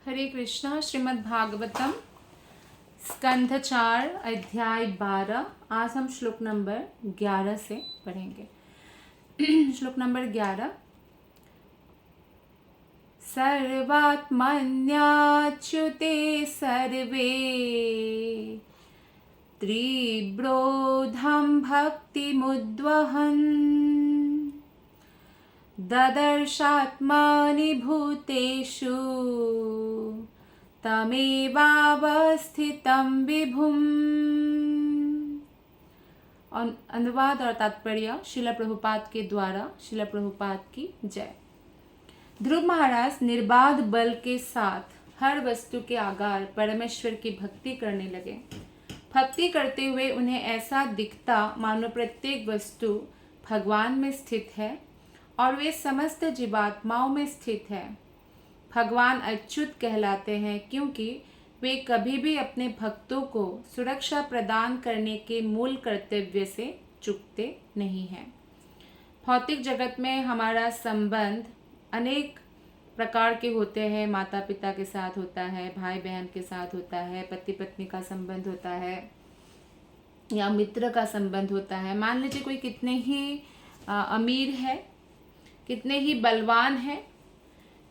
हरे कृष्णा। श्रीमद् भागवतम स्कंध 4 अध्याय 12। आज हम श्लोक नंबर 11 से पढ़ेंगे। श्लोक नंबर 11। सर्वात्मन्याच्युते सर्वे त्रिब्रोधं भक्तिमुद्वहन् ददर्शात्मानि भूतेषु तमेवावस्थितं विभुम्। अनुवाद और तात्पर्य शिला प्रभुपाद के द्वारा। शिला प्रभुपाद की जय। ध्रुव महाराज निर्बाध बल के साथ हर वस्तु के आगार परमेश्वर की भक्ति करने लगे। भक्ति करते हुए उन्हें ऐसा दिखता मानो प्रत्येक वस्तु भगवान में स्थित है और वे समस्त जीवात्माओं में स्थित है। भगवान अच्युत कहलाते हैं क्योंकि वे कभी भी अपने भक्तों को सुरक्षा प्रदान करने के मूल कर्तव्य से चूकते नहीं हैं। भौतिक जगत में हमारा संबंध अनेक प्रकार के होते हैं। माता पिता के साथ होता है, भाई बहन के साथ होता है, पति पत्नी का संबंध होता है, या मित्र का संबंध होता है। मान लीजिए कोई कितने ही अमीर है, कितने ही बलवान है,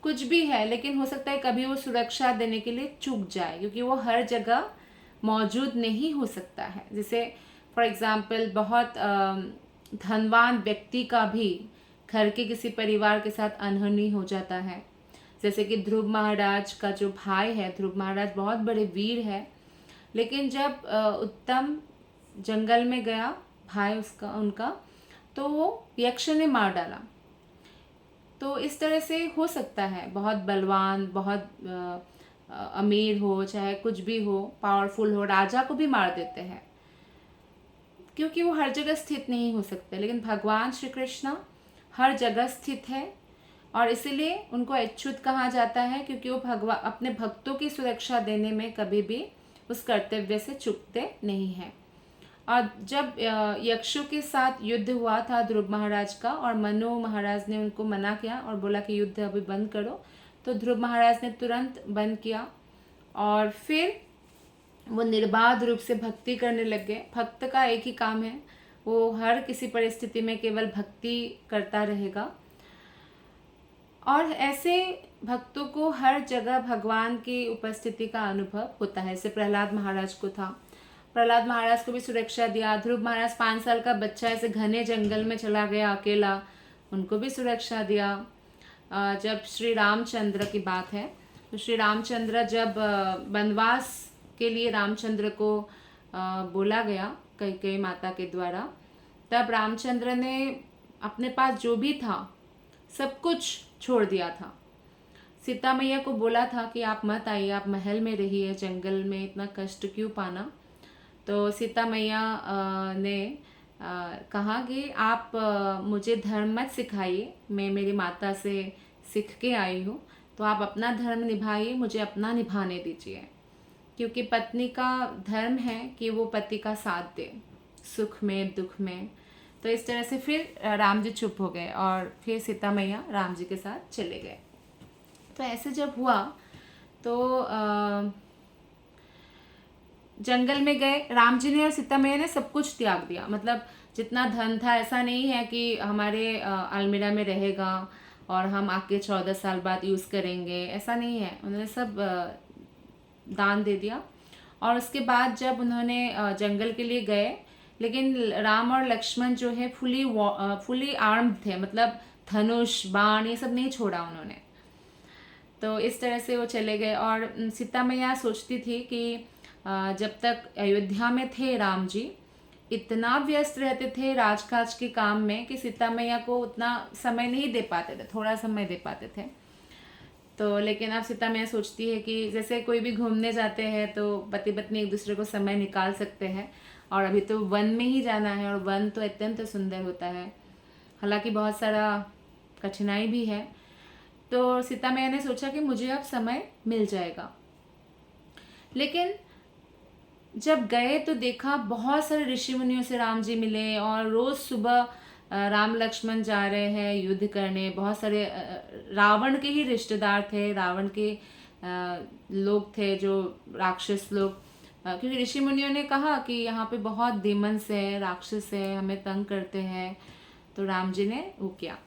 कुछ भी है, लेकिन हो सकता है कभी वो सुरक्षा देने के लिए चूक जाए क्योंकि वो हर जगह मौजूद नहीं हो सकता है। जैसे फॉर एग्जाम्पल बहुत धनवान व्यक्ति का भी घर के किसी परिवार के साथ अनहोनी हो जाता है। जैसे कि ध्रुव महाराज का जो भाई है, ध्रुव महाराज बहुत बड़े वीर है, लेकिन जब उत्तम जंगल में गया भाई उनका, तो वो यक्ष ने मार डाला। तो इस तरह से हो सकता है बहुत बलवान, बहुत अमीर हो, चाहे कुछ भी हो, पावरफुल हो, राजा को भी मार देते हैं क्योंकि वो हर जगह स्थित नहीं हो सकते। लेकिन भगवान श्री कृष्ण हर जगह स्थित है और इसीलिए उनको अच्युत कहा जाता है क्योंकि वो अपने भक्तों की सुरक्षा देने में कभी भी उस कर्तव्य से चूकते नहीं हैं। और जब यक्षों के साथ युद्ध हुआ था ध्रुव महाराज का, और मनु महाराज ने उनको मना किया और बोला कि युद्ध अभी बंद करो, तो ध्रुव महाराज ने तुरंत बंद किया और फिर वो निर्बाध रूप से भक्ति करने लग गए। भक्त का एक ही काम है, वो हर किसी परिस्थिति में केवल भक्ति करता रहेगा। और ऐसे भक्तों को हर जगह भगवान की उपस्थिति का अनुभव होता है। जैसे प्रहलाद महाराज को था, प्रहलाद महाराज को भी सुरक्षा दिया। ध्रुव महाराज 5 साल का बच्चा ऐसे घने जंगल में चला गया अकेला, उनको भी सुरक्षा दिया। जब श्री रामचंद्र की बात है, तो श्री रामचंद्र जब वनवास के लिए रामचंद्र को बोला गया कैकेयी माता के द्वारा, तब रामचंद्र ने अपने पास जो भी था सब कुछ छोड़ दिया था। सीता मैया को बोला था कि आप मत आइए, आप महल में रहिए, जंगल में इतना कष्ट क्यों पाना। तो सीता मैया ने कहा कि आप मुझे धर्म मत सिखाइए, मैं मेरी माता से सीख के आई हूँ, तो आप अपना धर्म निभाइए, मुझे अपना निभाने दीजिए। क्योंकि पत्नी का धर्म है कि वो पति का साथ दे, सुख में दुख में। तो इस तरह से फिर राम जी चुप हो गए और फिर सीता मैया राम जी के साथ चले गए। तो ऐसे जब हुआ तो जंगल में गए, राम जी ने और सीता मैया ने सब कुछ त्याग दिया। मतलब जितना धन था, ऐसा नहीं है कि हमारे अलमीरा में रहेगा और हम आके 14 साल बाद यूज़ करेंगे, ऐसा नहीं है। उन्होंने सब दान दे दिया। और उसके बाद जब उन्होंने जंगल के लिए गए, लेकिन राम और लक्ष्मण जो है फुली आर्म्ड थे, मतलब धनुष बाण ये सब नहीं छोड़ा उन्होंने। तो इस तरह से वो चले गए। और सीता मैया सोचती थी कि जब तक अयोध्या में थे राम जी, इतना व्यस्त रहते थे राजकाज के काम में कि सीता मैया को उतना समय नहीं दे पाते थे, थोड़ा समय दे पाते थे। तो लेकिन अब सीता मैया सोचती है कि जैसे कोई भी घूमने जाते हैं तो पति पत्नी एक दूसरे को समय निकाल सकते हैं, और अभी तो वन में ही जाना है, और वन तो अत्यंत सुंदर होता है, हालांकि बहुत सारा कठिनाई भी है। तो सीता मैया ने सोचा कि मुझे अब समय मिल जाएगा। लेकिन जब गए तो देखा बहुत सारे ऋषि मुनियों से राम जी मिले, और रोज़ सुबह राम लक्ष्मण जा रहे हैं युद्ध करने। बहुत सारे रावण के ही रिश्तेदार थे, रावण के लोग थे, जो राक्षस लोग, क्योंकि ऋषि मुनियों ने कहा कि यहाँ पे बहुत डेमन्स है, राक्षस है, हमें तंग करते हैं। तो राम जी ने वो किया।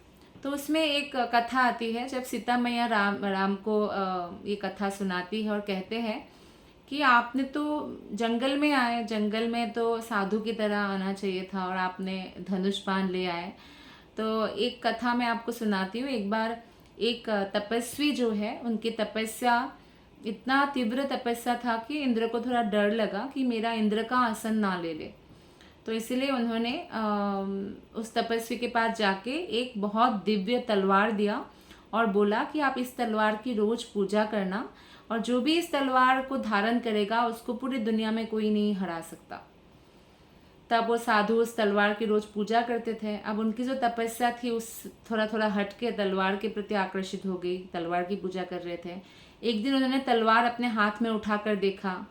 तो उसमें एक कथा आती है, जब सीता मैया राम को ये कथा सुनाती है और कहते हैं कि आपने तो जंगल में आए, जंगल में तो साधु की तरह आना चाहिए था और आपने धनुष बाण ले आए। तो एक कथा मैं आपको सुनाती हूँ। एक बार एक तपस्वी जो है, उनकी तपस्या इतना तीव्र तपस्या था कि इंद्र को थोड़ा डर लगा कि मेरा इंद्र का आसन ना ले ले। तो इसीलिए उन्होंने उस तपस्वी के पास जाके एक बहुत दिव्य तलवार दिया और बोला कि आप इस तलवार की रोज पूजा करना, और जो भी इस तलवार को धारण करेगा उसको पूरी दुनिया में कोई नहीं हरा सकता। तब वो साधु उस तलवार की रोज पूजा करते थे। अब उनकी जो तपस्या थी उस थोड़ा थोड़ा हट के तलवार के प्रति आकर्षित हो गई, तलवार की पूजा कर रहे थे। एक दिन उन्होंने तलवार अपने हाथ में उठाकर देखा,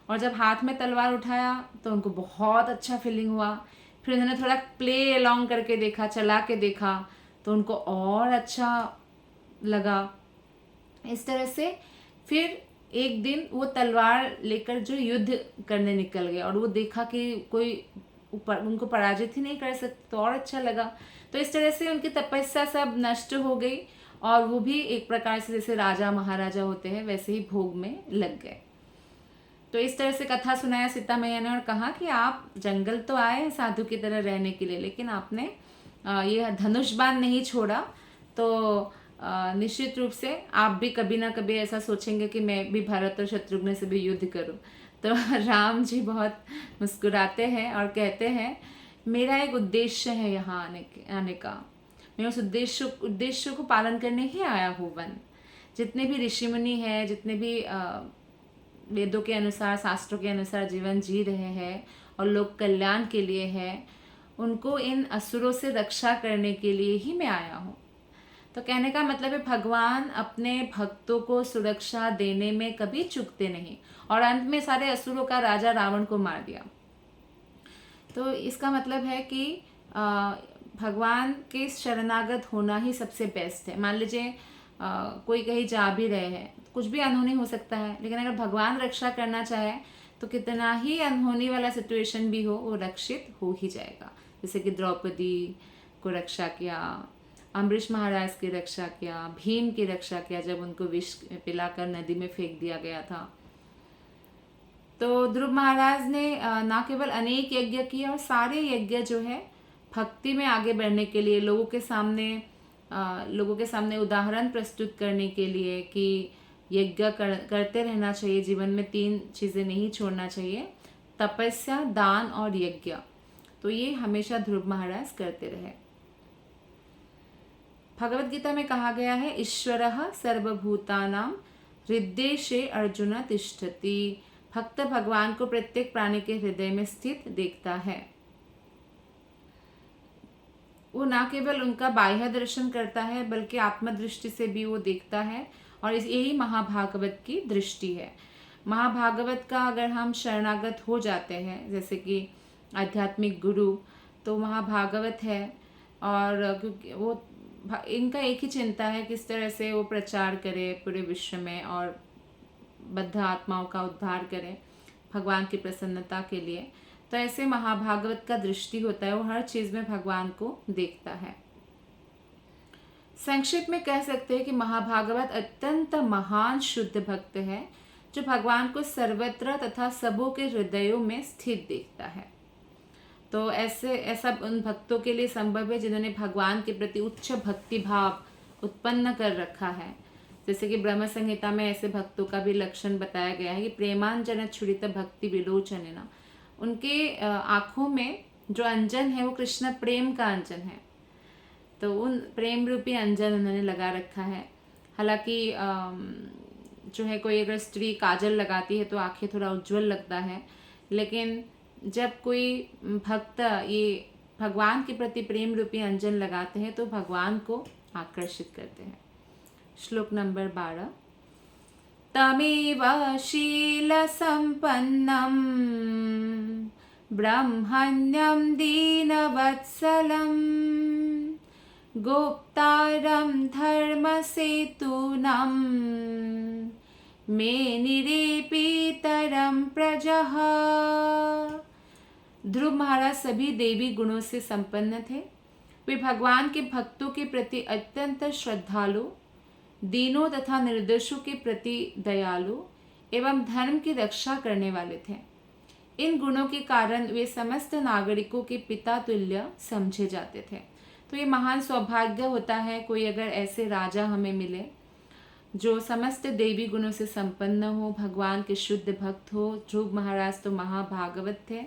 और जब हाथ में तलवार उठाया तो उनको बहुत अच्छा फीलिंग हुआ। फिर उन्होंने थोड़ा प्ले अलोंग करके देखा, चला के देखा, तो उनको और अच्छा लगा। इस तरह से फिर एक दिन वो तलवार लेकर जो युद्ध करने निकल गए, और वो देखा कि कोई उनको पराजित ही नहीं कर सकता, तो और अच्छा लगा। तो इस तरह से उनकी तपस्या सब नष्ट हो गई, और वो भी एक प्रकार से जैसे राजा महाराजा होते हैं वैसे ही भोग में लग गए। तो इस तरह से कथा सुनाया सीता मैया ने और कहा कि आप जंगल तो आए हैं साधु की तरह रहने के लिए, लेकिन आपने ये धनुष बाण नहीं छोड़ा, तो निश्चित रूप से आप भी कभी ना कभी ऐसा सोचेंगे कि मैं भी भरत और शत्रुघ्न से भी युद्ध करूं। तो राम जी बहुत मुस्कुराते हैं और कहते हैं, मेरा एक उद्देश्य है यहाँ आने का, मैं उस उद्देश्य को पालन करने ही आया हूँ वन। जितने भी ऋषि मुनि हैं, जितने भी वेदों के अनुसार, शास्त्रों के अनुसार जीवन जी रहे हैं और लोग कल्याण के लिए है, उनको इन असुरों से रक्षा करने के लिए ही मैं आया हूँ। तो कहने का मतलब है भगवान अपने भक्तों को सुरक्षा देने में कभी चूकते नहीं, और अंत में सारे असुरों का राजा रावण को मार दिया। तो इसका मतलब है कि भगवान के शरणागत होना ही सबसे बेस्ट है। मान लीजिए कोई कहीं जा भी रहे हैं, कुछ भी अनहोनी हो सकता है, लेकिन अगर भगवान रक्षा करना चाहे तो कितना ही अनहोनी वाला सिचुएशन भी हो, वो रक्षित हो ही जाएगा। जैसे कि द्रौपदी को रक्षा किया, अम्बरीश महाराज की रक्षा किया, भीम की रक्षा किया जब उनको विष पिलाकर नदी में फेंक दिया गया था। तो ध्रुव महाराज ने ना केवल अनेक यज्ञ किए, और सारे यज्ञ जो है भक्ति में आगे बढ़ने के लिए, लोगों के सामने उदाहरण प्रस्तुत करने के लिए कि यज्ञ करते रहना चाहिए, जीवन में 3 चीज़ें नहीं छोड़ना चाहिए, तपस्या, दान और यज्ञ। तो ये हमेशा ध्रुव महाराज करते रहे। भगवत गीता में कहा गया है, ईश्वरः सर्वभूतानां हृदयेशे अर्जुन तिष्ठति। भक्त भगवान को प्रत्येक प्राणी के हृदय में स्थित देखता है। वो ना केवल उनका बाह्य दर्शन करता है, बल्कि आत्मदृष्टि से भी वो देखता है, और यही महाभागवत की दृष्टि है। महाभागवत का अगर हम शरणागत हो जाते हैं, जैसे कि आध्यात्मिक गुरु, तो महाभागवत है, और क्योंकि वो इनका एक ही चिंता है किस तरह से वो प्रचार करे पूरे विश्व में और बद्ध आत्माओं का उद्धार करे भगवान की प्रसन्नता के लिए। तो ऐसे महाभागवत का दृष्टि होता है, वो हर चीज में भगवान को देखता है। संक्षेप में कह सकते हैं कि महाभागवत अत्यंत महान शुद्ध भक्त है, जो भगवान को सर्वत्र तथा सबों के हृदयों में स्थित देखता है। तो ऐसा उन भक्तों के लिए संभव है जिन्होंने भगवान के प्रति उच्च भक्ति भाव उत्पन्न कर रखा है। जैसे कि ब्रह्म संहिता में ऐसे भक्तों का भी लक्षण बताया गया है कि प्रेमांजन छुड़ित भक्ति विलोचनेन। उनके आँखों में जो अंजन है वो कृष्ण प्रेम का अंजन है, तो उन प्रेम रूपी अंजन उन्होंने लगा रखा है। हालांकि जो है कोई अगर स्त्री काजल लगाती है तो आंखें थोड़ा उज्जवल लगता है, लेकिन जब कोई भक्त ये भगवान के प्रति प्रेम रूपी अंजन लगाते हैं तो भगवान को आकर्षित करते हैं। श्लोक नंबर 12। तमेव शील संपन्नम ब्रह्मण्यं दीनवत्सलं गुप्तारं धर्मसेतूनं मे निरेपितरं प्रजः। ध्रुव महाराज सभी देवी गुणों से संपन्न थे। वे भगवान के भक्तों के प्रति अत्यंत श्रद्धालु, दीनों तथा निर्दोषों के प्रति दयालु एवं धर्म की रक्षा करने वाले थे। इन गुणों के कारण वे समस्त नागरिकों के पिता तुल्य समझे जाते थे। तो ये महान सौभाग्य होता है कोई अगर ऐसे राजा हमें मिले जो समस्त देवी गुणों से संपन्न हो, भगवान के शुद्ध भक्त हो। ध्रुव महाराज तो महाभागवत थे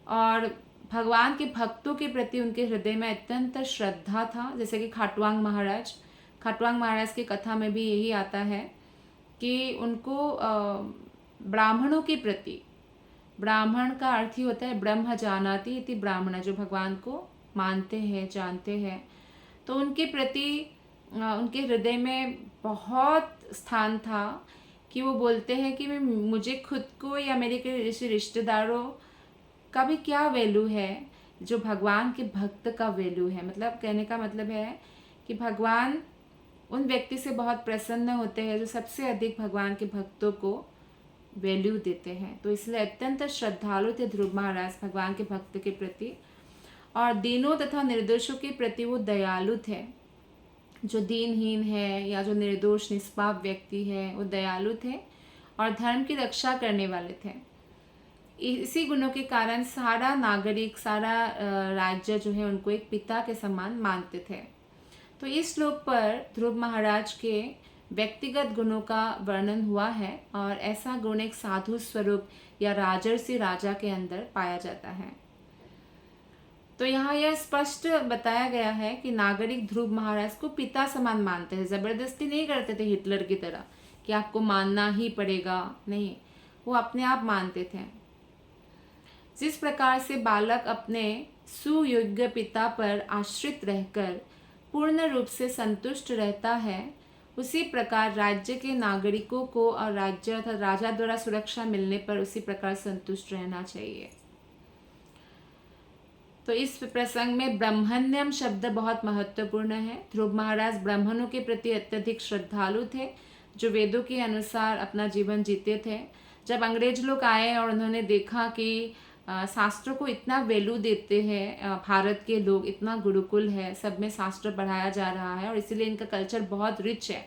और भगवान के भक्तों के प्रति उनके हृदय में अत्यंत श्रद्धा था। जैसे कि खाटुवांग महाराज की कथा में भी यही आता है कि उनको ब्राह्मणों के प्रति, ब्राह्मण का अर्थ ही होता है ब्रह्म जानाति इति ब्राह्मण, जो भगवान को मानते हैं, जानते हैं, तो उनके प्रति उनके हृदय में बहुत स्थान था कि वो बोलते हैं कि मुझे खुद को या मेरे के रिश्तेदारों का भी क्या वैल्यू है जो भगवान के भक्त का वैल्यू है। मतलब कहने का मतलब है कि भगवान उन व्यक्ति से बहुत प्रसन्न होते हैं जो सबसे अधिक भगवान के भक्तों को वैल्यू देते हैं। तो इसलिए अत्यंत श्रद्धालु थे ध्रुव महाराज भगवान के भक्त के प्रति, और दीनों तथा निर्दोषों के प्रति वो दयालु थे। जो दीनहीन है या जो निर्दोष निष्पाप व्यक्ति है वो दयालु थे और धर्म की रक्षा करने वाले थे। इसी गुणों के कारण सारा नागरिक, सारा राज्य जो है उनको एक पिता के समान मानते थे। तो इस श्लोक पर ध्रुव महाराज के व्यक्तिगत गुणों का वर्णन हुआ है और ऐसा गुण एक साधु स्वरूप या राजर्षि राजा के अंदर पाया जाता है। तो यहाँ यह स्पष्ट बताया गया है कि नागरिक ध्रुव महाराज को पिता समान मानते हैं। जबरदस्ती नहीं करते थे हिटलर की तरह कि आपको मानना ही पड़ेगा, नहीं, वो अपने आप मानते थे। जिस प्रकार से बालक अपने सुयोग्य पिता पर आश्रित रहकर पूर्ण रूप से संतुष्ट रहता है, उसी प्रकार राज्य के नागरिकों को और राज्य अर्थात राजा द्वारा सुरक्षा मिलने पर उसी प्रकार संतुष्ट रहना चाहिए। तो इस प्रसंग में ब्रह्मण्यम शब्द बहुत महत्वपूर्ण है। ध्रुव महाराज ब्राह्मणों के प्रति अत्यधिक श्रद्धालु थे जो वेदों के अनुसार अपना जीवन जीते थे। जब अंग्रेज लोग आए और उन्होंने देखा कि शास्त्रों को इतना वैल्यू देते हैं भारत के लोग, इतना गुरुकुल है, सब में शास्त्र पढ़ाया जा रहा है और इसीलिए इनका कल्चर बहुत रिच है।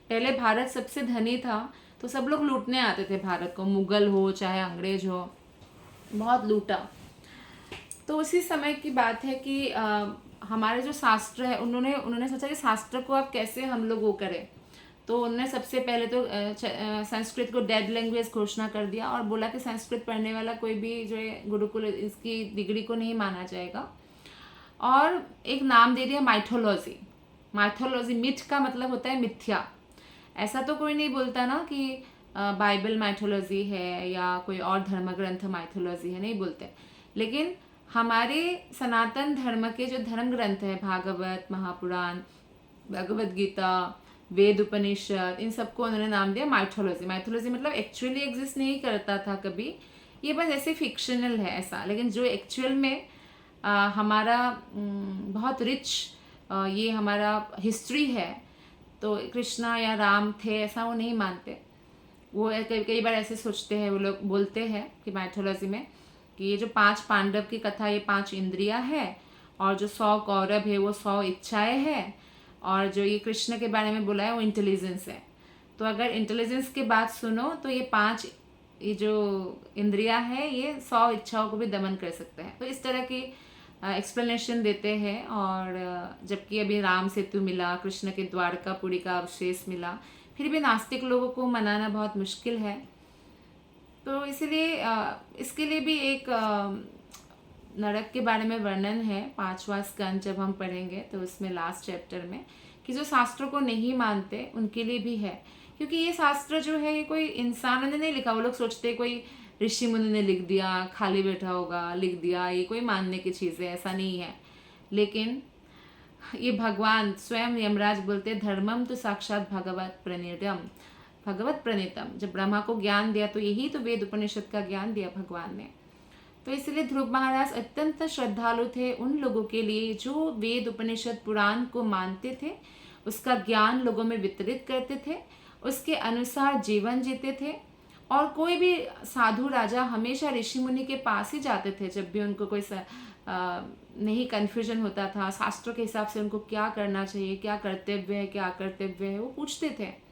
पहले भारत सबसे धनी था तो सब लोग लूटने आते थे भारत को, मुगल हो चाहे अंग्रेज हो, बहुत लूटा। तो उसी समय की बात है कि हमारे जो शास्त्र है उन्होंने सोचा कि शास्त्र को अब कैसे हम लोग वो करें। तो उन्होंने सबसे पहले तो संस्कृत को डेड लैंग्वेज घोषणा कर दिया और बोला कि संस्कृत पढ़ने वाला कोई भी जो है गुरुकुल इसकी डिग्री को नहीं माना जाएगा, और एक नाम दे दिया माइथोलॉजी। मिथ का मतलब होता है मिथ्या। ऐसा तो कोई नहीं बोलता ना कि बाइबल माइथोलॉजी है या कोई और धर्म ग्रंथ माइथोलॉजी है, नहीं बोलते। लेकिन हमारे सनातन धर्म के जो धर्म ग्रंथ है, भागवत, महापुराण, भगवद गीता, वेद, उपनिषद, इन सबको उन्होंने नाम दिया माइथोलॉजी। माइथोलॉजी मतलब एक्चुअली एग्जिस्ट नहीं करता था कभी, ये बस ऐसे फिक्शनल है ऐसा। लेकिन जो एक्चुअल में हमारा बहुत रिच ये हमारा हिस्ट्री है, तो कृष्णा या राम थे ऐसा वो नहीं मानते। वो कई बार ऐसे सोचते हैं, वो लोग बोलते हैं कि माइथोलॉजी में कि ये जो 5 पांडव की कथा, ये 5 इंद्रियां है, और जो 100 कौरव है वो 100 इच्छाएं हैं, और जो ये कृष्ण के बारे में बोला है वो इंटेलिजेंस है। तो अगर इंटेलिजेंस की बात सुनो तो ये 5 ये जो इंद्रियां है ये 100 इच्छाओं को भी दमन कर सकते हैं। तो इस तरह की एक्सप्लेनेशन देते हैं। और जबकि अभी राम सेतु मिला, कृष्ण के द्वारकापुरी का अवशेष मिला, फिर भी नास्तिक लोगों को मनाना बहुत मुश्किल है। तो इसलिए इसके लिए भी एक नरक के बारे में वर्णन है, 5वां स्कंद जब हम पढ़ेंगे तो उसमें लास्ट चैप्टर में, कि जो शास्त्रों को नहीं मानते उनके लिए भी है। क्योंकि ये शास्त्र जो है ये कोई इंसान ने नहीं लिखा। वो लोग सोचते कोई ऋषि मुनि ने लिख दिया, खाली बैठा होगा लिख दिया, ये कोई मानने की चीज़ है, ऐसा नहीं है। लेकिन ये भगवान स्वयं यमराज बोलते धर्मम तो साक्षात भगवत प्रणीतम। जब ब्रह्मा को ज्ञान दिया तो यही तो वेद उपनिषद का ज्ञान दिया भगवान ने। तो इसलिए ध्रुव महाराज अत्यंत श्रद्धालु थे उन लोगों के लिए जो वेद उपनिषद पुराण को मानते थे, उसका ज्ञान लोगों में वितरित करते थे उसके अनुसार जीवन जीते थे। और कोई भी साधु राजा हमेशा ऋषि मुनि के पास ही जाते थे जब भी उनको कोई नहीं कन्फ्यूजन होता था, शास्त्रों के हिसाब से उनको क्या करना चाहिए, क्या कर्तव्य है, क्या अकर्तव्य है, वो पूछते थे।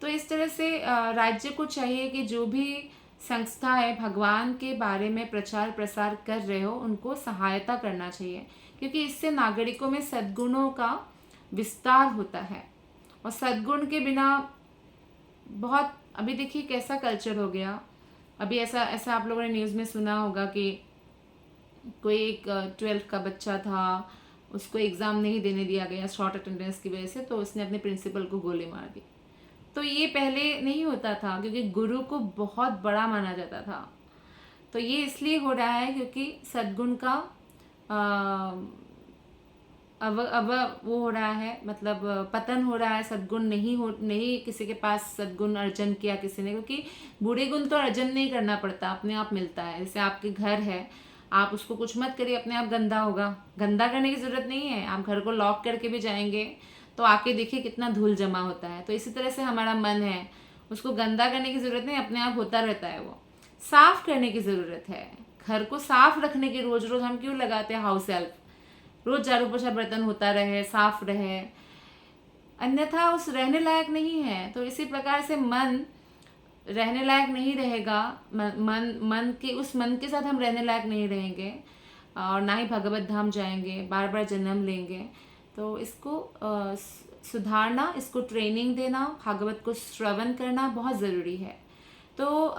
तो इस तरह से राज्य को चाहिए कि जो भी संस्था है भगवान के बारे में प्रचार प्रसार कर रहे हो उनको सहायता करना चाहिए, क्योंकि इससे नागरिकों में सद्गुणों का विस्तार होता है। और सद्गुण के बिना बहुत, अभी देखिए कैसा कल्चर हो गया। अभी ऐसा ऐसा आप लोगों ने न्यूज़ में सुना होगा कि कोई एक 12th का बच्चा था, उसको एग्ज़ाम नहीं देने दिया गया शॉर्ट अटेंडेंस की वजह से, तो उसने अपने प्रिंसिपल को गोली मार दी। तो ये पहले नहीं होता था क्योंकि गुरु को बहुत बड़ा माना जाता था। तो ये इसलिए हो रहा है क्योंकि सद्गुण का अब वो हो रहा है, मतलब पतन हो रहा है। सद्गुण नहीं किसी के पास सद्गुण अर्जन किया किसी ने, क्योंकि बुरे गुण तो अर्जन नहीं करना पड़ता, अपने आप मिलता है। जैसे आपके घर है, आप उसको कुछ मत करिए, अपने आप गंदा होगा। गंदा करने की ज़रूरत नहीं है, आप घर को लॉक करके भी जाएंगे तो आके देखिए कितना धूल जमा होता है। तो इसी तरह से हमारा मन है, उसको गंदा करने की ज़रूरत नहीं, अपने आप होता रहता है। वो साफ करने की ज़रूरत है, घर को साफ रखने की रोज़ रोज़ हम क्यों लगाते हैं हाउस हेल्प, रोज़ झाड़ू पोछा बर्तन होता रहे, साफ रहे, अन्यथा उस रहने लायक नहीं है। तो इसी प्रकार से मन रहने लायक नहीं रहेगा, मन के उस मन के साथ हम रहने लायक नहीं रहेंगे और ना ही भगवत धाम जाएंगे, बार बार जन्म लेंगे। तो इसको सुधारना, इसको ट्रेनिंग देना, भागवत को श्रवण करना बहुत ज़रूरी है। तो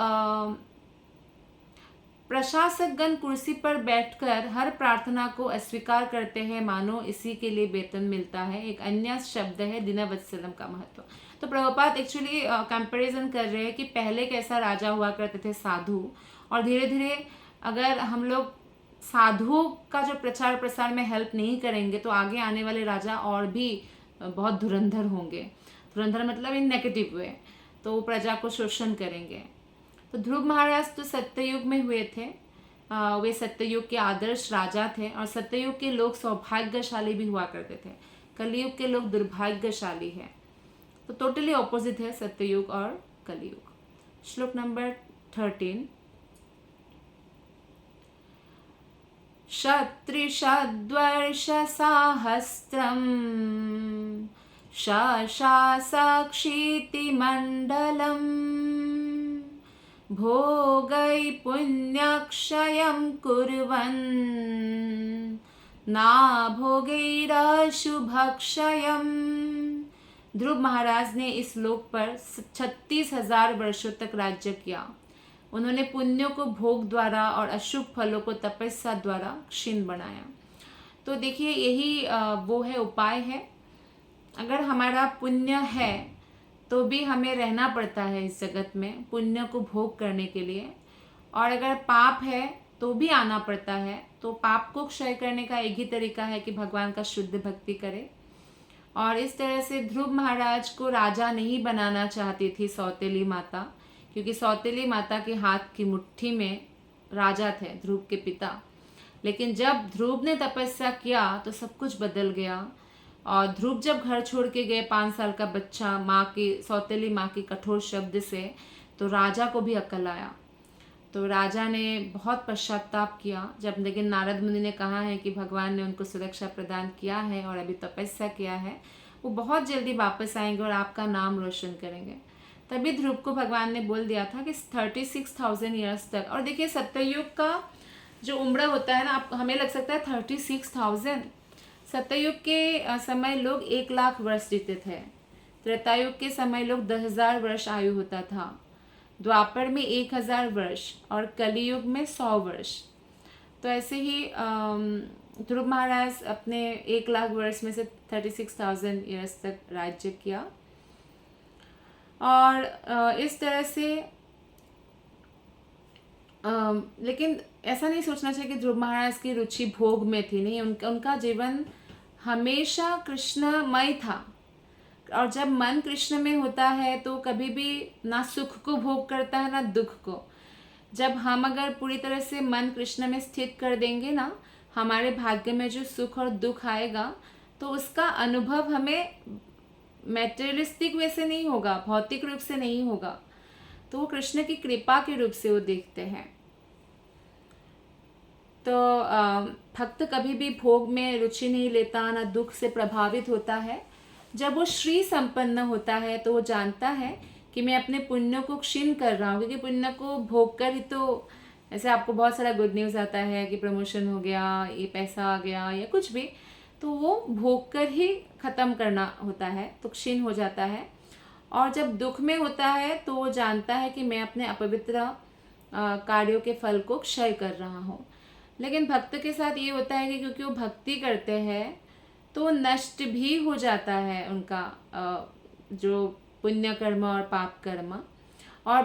प्रशासकगण कुर्सी पर बैठकर हर प्रार्थना को अस्वीकार करते हैं, मानो इसी के लिए वेतन मिलता है। एक अन्य शब्द है दिनवत्सलम का महत्व। तो प्रभुपाद एक्चुअली कंपैरिजन कर रहे हैं कि पहले कैसा राजा हुआ करते थे साधु, और धीरे धीरे अगर हम लोग साधुओं का जो प्रचार प्रसार में हेल्प नहीं करेंगे तो आगे आने वाले राजा और भी बहुत धुरंधर होंगे। धुरंधर मतलब इन नेगेटिव वे, तो वो प्रजा को शोषण करेंगे। तो ध्रुव महाराज तो सत्ययुग में हुए थे, वे सत्ययुग के आदर्श राजा थे, और सत्ययुग के लोग सौभाग्यशाली भी हुआ करते थे। कलयुग के लोग दुर्भाग्यशाली है। तो टोटली ऑपोजिट है सत्ययुग और कलयुग। श्लोक नंबर 13। शत्रिषद्वर्षसाहस्रम् शशासाक्षीति मण्डलम् भोगै पुण्यक्षयं कुर्वन् ना भोगैरशुभक्षयम्। ध्रुव महाराज ने इस लोक पर 36,000 वर्षों तक राज्य किया। उन्होंने पुण्यों को भोग द्वारा और अशुभ फलों को तपस्या द्वारा क्षीण बनाया। तो देखिए यही वो है, उपाय है। अगर हमारा पुण्य है तो भी हमें रहना पड़ता है इस जगत में पुण्य को भोग करने के लिए, और अगर पाप है तो भी आना पड़ता है। तो पाप को क्षय करने का एक ही तरीका है कि भगवान का शुद्ध भक्ति करे। और इस तरह से ध्रुव महाराज को राजा नहीं बनाना चाहती थी सौतेली माता, क्योंकि सौतेली माता के हाथ की मुट्ठी में राजा थे ध्रुव के पिता। लेकिन जब ध्रुव ने तपस्या किया तो सब कुछ बदल गया। और ध्रुव जब घर छोड़ के गए 5 साल का बच्चा, माँ की, सौतेली माँ की कठोर शब्द से, तो राजा को भी अक्ल आया। तो राजा ने बहुत पश्चाताप किया जब, लेकिन नारद मुनि ने कहा है कि भगवान ने उनको सुरक्षा प्रदान किया है और अभी तपस्या किया है, वो बहुत जल्दी वापस आएंगे और आपका नाम रोशन करेंगे। तभी ध्रुव को भगवान ने बोल दिया था कि 36,000 ईयर्स तक। और देखिए सत्ययुग का जो उम्र होता है ना, आप हमें लग सकता है 36,000, सत्ययुग के समय लोग 1,00,000 वर्ष जीते थे। त्रेतायुग के समय लोग 10,000 वर्ष आयु होता था, द्वापर में 1,000 वर्ष और कलियुग में 100 वर्ष। तो ऐसे ही ध्रुव महाराज अपने 1,00,000 वर्ष में से 36,000 ईयर्स तक राज्य किया। और इस तरह से लेकिन ऐसा नहीं सोचना चाहिए कि ध्रुव महाराज की रुचि भोग में थी, नहीं, उनका जीवन हमेशा कृष्णमय था। और जब मन कृष्ण में होता है तो कभी भी ना सुख को भोग करता है ना दुख को। जब हम अगर पूरी तरह से मन कृष्ण में स्थित कर देंगे ना, हमारे भाग्य में जो सुख और दुख आएगा तो उसका अनुभव हमें मेटेरियलिस्टिक वे से नहीं होगा, भौतिक रूप से नहीं होगा, तो वो कृष्ण की कृपा के रूप से वो देखते हैं। तो भक्त कभी भी भोग में रुचि नहीं लेता, ना दुख से प्रभावित होता है। जब वो श्री संपन्न होता है तो वो जानता है कि मैं अपने पुण्य को क्षीण कर रहा हूँ, क्योंकि पुण्य को भोग कर ही तो, ऐसे आपको बहुत सारा गुड न्यूज़ आता है कि प्रमोशन हो गया, ये पैसा आ गया या कुछ भी, तो वो भोग कर ही ख़त्म करना होता है, तो क्षीण हो जाता है। और जब दुख में होता है तो वो जानता है कि मैं अपने अपवित्र कार्यों के फल को क्षय कर रहा हूँ। लेकिन भक्त के साथ ये होता है कि क्योंकि वो भक्ति करते हैं तो नष्ट भी हो जाता है उनका जो पुण्य कर्म और पाप कर्म। और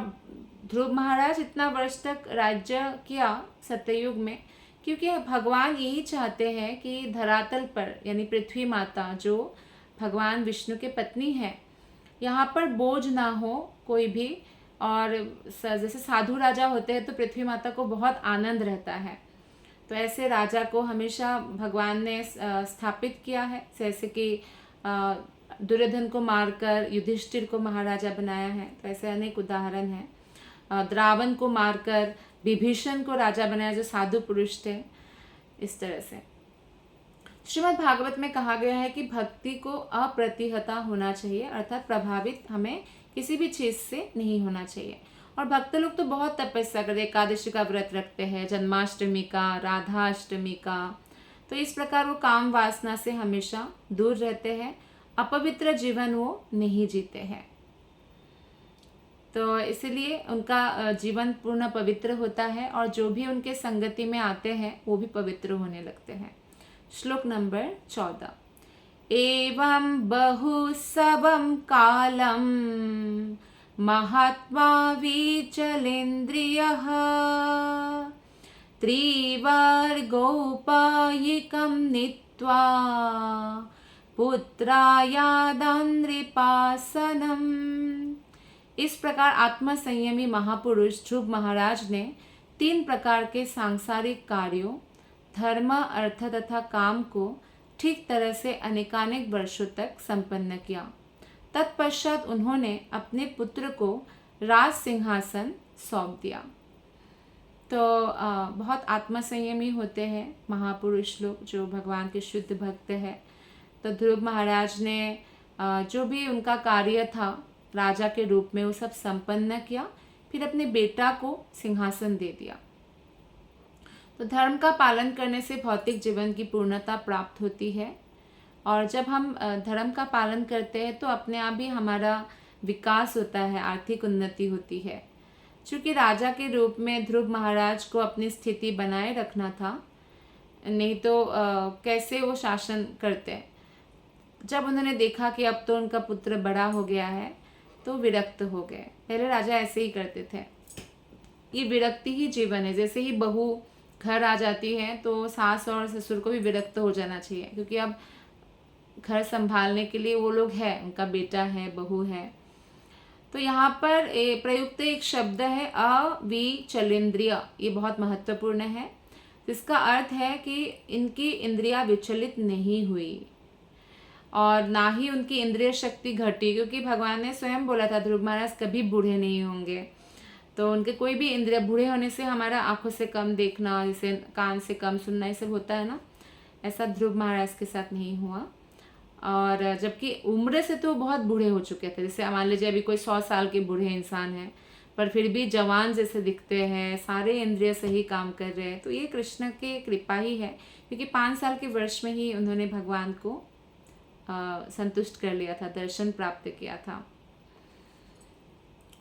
ध्रुव महाराज इतना वर्ष तक राज्य किया सत्ययुग में, क्योंकि भगवान यही चाहते हैं कि धरातल पर, यानी पृथ्वी माता जो भगवान विष्णु के पत्नी है, यहाँ पर बोझ ना हो कोई भी। और जैसे साधु राजा होते हैं तो पृथ्वी माता को बहुत आनंद रहता है, तो ऐसे राजा को हमेशा भगवान ने स्थापित किया है। जैसे कि दुर्योधन को मारकर युधिष्ठिर को महाराजा बनाया है, तो ऐसे अनेक उदाहरण हैं। द्रावन को मारकर विभीषण को राजा बनाया जो साधु पुरुष थे। इस तरह से श्रीमद् भागवत में कहा गया है कि भक्ति को अप्रतिहता होना चाहिए, अर्थात प्रभावित हमें किसी भी चीज़ से नहीं होना चाहिए। और भक्त लोग तो बहुत तपस्या करते, एकादशी का व्रत रखते हैं, जन्माष्टमी का, राधाष्टमी का। तो इस प्रकार वो काम वासना से हमेशा दूर रहते हैं, अपवित्र जीवन वो नहीं जीते हैं। तो इसलिए उनका जीवन पूर्ण पवित्र होता है और जो भी उनके संगति में आते हैं वो भी पवित्र होने लगते हैं। श्लोक नंबर 14। एवं बहुसवं कालम महात्मा विचलेन्द्रियः त्रिवर्गोपायिकं नीत्वा पुत्रायादान् नृपासनम्। इस प्रकार आत्मसंयमी महापुरुष ध्रुव महाराज ने 3 प्रकार के सांसारिक कार्यों, धर्म, अर्थ तथा काम को ठीक तरह से अनेकानेक वर्षों तक संपन्न किया। तत्पश्चात उन्होंने अपने पुत्र को राज सिंहासन सौंप दिया। तो बहुत आत्मसंयमी होते हैं महापुरुष लोग जो भगवान के शुद्ध भक्त हैं। तो ध्रुव महाराज ने जो भी उनका कार्य था राजा के रूप में वो सब संपन्न किया, फिर अपने बेटा को सिंहासन दे दिया। तो धर्म का पालन करने से भौतिक जीवन की पूर्णता प्राप्त होती है, और जब हम धर्म का पालन करते हैं तो अपने आप ही हमारा विकास होता है, आर्थिक उन्नति होती है। चूँकि राजा के रूप में ध्रुव महाराज को अपनी स्थिति बनाए रखना था, नहीं तो कैसे वो शासन करते। जब उन्होंने देखा कि अब तो उनका पुत्र बड़ा हो गया है तो विरक्त हो गए। पहले राजा ऐसे ही करते थे। ये विरक्ति ही जीवन है। जैसे ही बहू घर आ जाती है तो सास और ससुर को भी विरक्त हो जाना चाहिए, क्योंकि अब घर संभालने के लिए वो लोग हैं, उनका बेटा है, बहू है। तो यहाँ पर प्रयुक्त एक शब्द है अविचलेन्द्रिय। ये बहुत महत्वपूर्ण है। इसका अर्थ है कि इनकी इंद्रियां विचलित नहीं हुई और ना ही उनकी इंद्रिय शक्ति घटी, क्योंकि भगवान ने स्वयं बोला था ध्रुव महाराज कभी बूढ़े नहीं होंगे। तो उनके कोई भी इंद्रिय, बूढ़े होने से हमारा आंखों से कम देखना, जैसे कान से कम सुनना, ये सब होता है ना, ऐसा ध्रुव महाराज के साथ नहीं हुआ। और जबकि उम्र से तो बहुत बूढ़े हो चुके थे। जैसे मान लीजिए अभी कोई 100 साल के बूढ़े इंसान हैं पर फिर भी जवान जैसे दिखते हैं, सारे इंद्रिय सही काम कर रहे हैं। तो ये कृष्ण की कृपा ही है, क्योंकि 5 साल के वर्ष में ही उन्होंने भगवान को संतुष्ट कर लिया था, दर्शन प्राप्त किया था।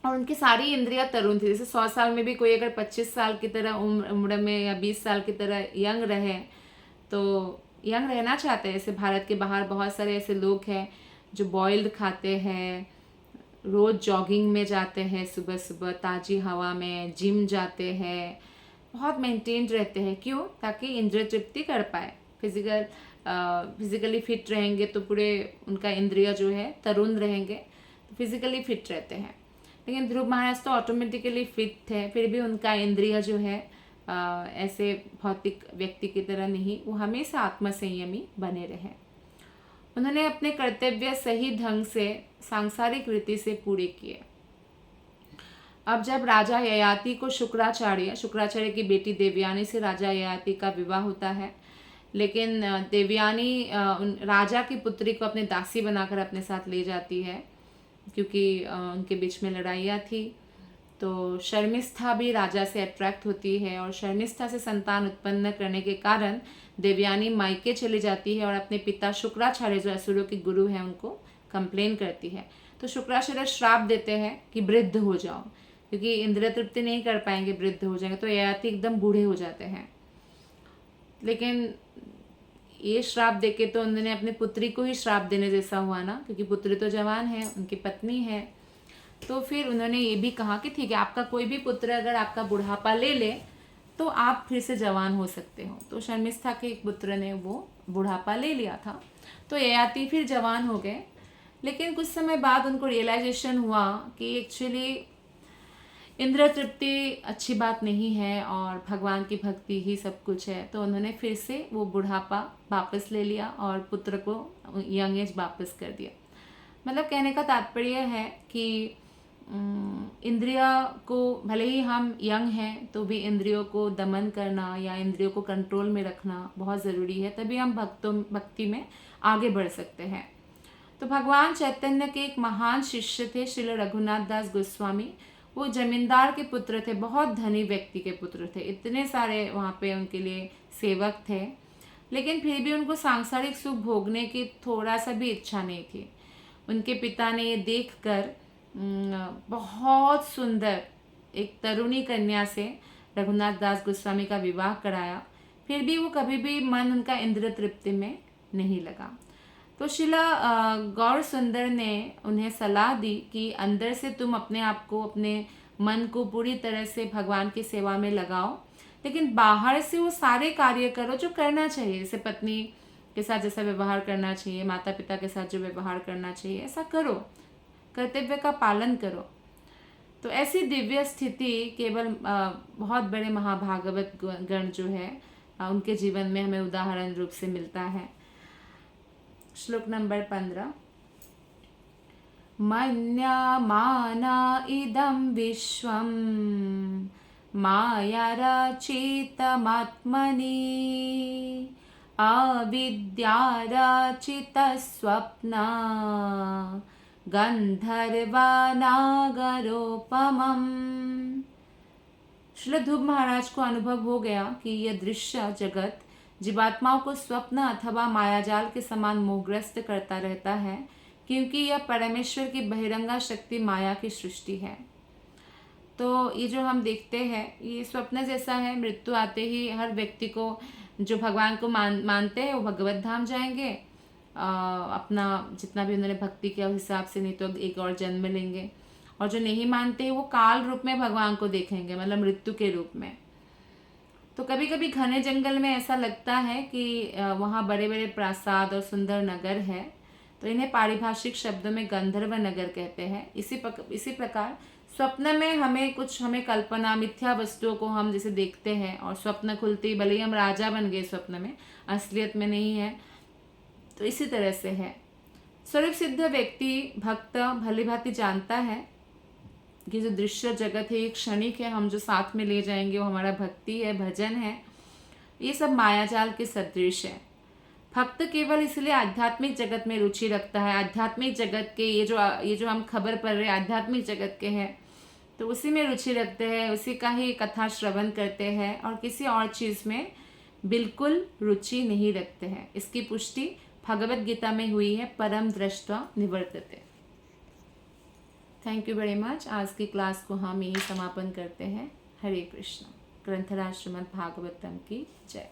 और उनकी सारी इंद्रियां तरुण थी। जैसे 100 साल में भी कोई अगर 25 साल की तरह उम्र में या 20 साल की तरह यंग रहे तो यंग रहना चाहते हैं। जैसे भारत के बाहर बहुत सारे ऐसे लोग हैं जो बॉइल्ड खाते हैं, रोज़ जॉगिंग में जाते हैं, सुबह सुबह ताज़ी हवा में, जिम जाते हैं, बहुत मेंटेन्ड रहते हैं। क्यों? ताकि इंद्रिय तृप्ति कर पाए। फिजिकली फिट रहेंगे तो पूरे उनका इंद्रिय जो है तरुण रहेंगे, तो फिजिकली फिट रहते हैं। लेकिन ध्रुव महाराज तो ऑटोमेटिकली फिट थे, फिर भी उनका इंद्रिय जो है ऐसे भौतिक व्यक्ति की तरह नहीं, वो हमेशा आत्मसंयमी बने रहे। उन्होंने अपने कर्तव्य सही ढंग से सांसारिक रीति से पूरे किए। अब जब राजा ययाति को शुक्राचार्य की बेटी देवयानी से राजा ययाति का विवाह होता है, लेकिन देवयानी राजा की पुत्री को अपनी दासी बनाकर अपने साथ ले जाती है, क्योंकि उनके बीच में लड़ाइयाँ थी। तो शर्मिष्ठा भी राजा से अट्रैक्ट होती है और शर्मिष्ठा से संतान उत्पन्न करने के कारण देवयानी मायके चली जाती है और अपने पिता शुक्राचार्य जो असुरों के गुरु हैं उनको कंप्लेन करती है। तो शुक्राचार्य श्राप देते हैं कि वृद्ध हो जाओ, क्योंकि इंद्रिय तृप्ति नहीं कर पाएंगे, वृद्ध हो जाएंगे। तो ययाति एकदम बूढ़े हो जाते हैं। लेकिन ये श्राप देके तो उन्होंने अपनी पुत्री को ही श्राप देने जैसा हुआ ना, क्योंकि पुत्री तो जवान है, उनकी पत्नी है। तो फिर उन्होंने ये भी कहा कि ठीक है, आपका कोई भी पुत्र अगर आपका बुढ़ापा ले ले तो आप फिर से जवान हो सकते हो। तो शर्मिष्ठा के एक पुत्र ने वो बुढ़ापा ले लिया था, तो ययाति फिर जवान हो गए। लेकिन कुछ समय बाद उनको रियलाइजेशन हुआ कि एक्चुअली इंद्रिय तृप्ति अच्छी बात नहीं है और भगवान की भक्ति ही सब कुछ है। तो उन्होंने फिर से वो बुढ़ापा वापस ले लिया और पुत्र को यंग एज वापस कर दिया। मतलब कहने का तात्पर्य है कि इंद्रिया को, भले ही हम यंग हैं तो भी इंद्रियों को दमन करना या इंद्रियों को कंट्रोल में रखना बहुत ज़रूरी है, तभी हम भक्ति में आगे बढ़ सकते हैं। तो भगवान चैतन्य के एक महान शिष्य थे श्रील रघुनाथ दास गोस्वामी। वो जमींदार के पुत्र थे, बहुत धनी व्यक्ति के पुत्र थे, इतने सारे वहाँ पे उनके लिए सेवक थे, लेकिन फिर भी उनको सांसारिक सुख भोगने की थोड़ा सा भी इच्छा नहीं थी। उनके पिता ने ये देखकर बहुत सुंदर एक तरुणी कन्या से रघुनाथ दास गोस्वामी का विवाह कराया, फिर भी वो कभी भी मन उनका इंद्रिय तृप्ति में नहीं लगा। तो शिला गौर सुंदर ने उन्हें सलाह दी कि अंदर से तुम अपने आप को, अपने मन को पूरी तरह से भगवान की सेवा में लगाओ, लेकिन बाहर से वो सारे कार्य करो जो करना चाहिए, जैसे पत्नी के साथ जैसा व्यवहार करना चाहिए, माता पिता के साथ जो व्यवहार करना चाहिए, ऐसा करो, कर्तव्य का पालन करो। तो ऐसी दिव्य स्थिति केवल बहुत बड़े महाभागवत गण जो है उनके जीवन में हमें उदाहरण रूप से मिलता है। श्लोक नंबर 15। मन्यमाना इदं विश्वं माया रचितमात्मनि अविद्या रचितस्वप्ना गंधर्वनागरोपमम्। श्रील ध्रुव महाराज को अनुभव हो गया कि यह दृश्य जगत जीवात्माओं को स्वप्न अथवा मायाजाल के समान मोहग्रस्त करता रहता है, क्योंकि यह परमेश्वर की बहिरंगा शक्ति माया की सृष्टि है। तो ये जो हम देखते हैं ये स्वप्न जैसा है। मृत्यु आते ही हर व्यक्ति को, जो भगवान को मानते हैं वो भगवत धाम जाएंगे, अपना जितना भी उन्होंने भक्ति किया उस हिसाब से, नहीं तो एक और जन्म लेंगे। और जो नहीं मानते हैं वो काल रूप में भगवान को देखेंगे, मतलब मृत्यु के रूप में। तो कभी कभी घने जंगल में ऐसा लगता है कि वहाँ बड़े बड़े प्रासाद और सुंदर नगर है, तो इन्हें पारिभाषिक शब्दों में गंधर्व नगर कहते हैं। इसी प्रकार स्वप्न में हमें कल्पना, मिथ्या वस्तुओं को हम जैसे देखते हैं और स्वप्न खुलती भले ही हम राजा बन गए स्वप्न में, असलियत में नहीं है, तो इसी तरह से है। स्वरूप सिद्ध व्यक्ति भक्त भली भांति जानता है कि जो दृश्य जगत है ये क्षणिक है, हम जो साथ में ले जाएंगे वो हमारा भक्ति है, भजन है, ये सब मायाजाल के सदृश है। भक्त केवल इसलिए आध्यात्मिक जगत में रुचि रखता है, आध्यात्मिक जगत के ये जो हम खबर पढ़ रहे आध्यात्मिक जगत के हैं, तो उसी में रुचि रखते हैं, उसी का ही कथा श्रवण करते हैं और किसी और चीज़ में बिल्कुल रुचि नहीं रखते हैं। इसकी पुष्टि भगवत गीता में हुई है, परम दृष्ट्वा निवर्तते। Thank you very much. आज की क्लास को हम यही समापन करते हैं। हरे कृष्ण। ग्रंथराज श्रीमद् भागवतम की जय।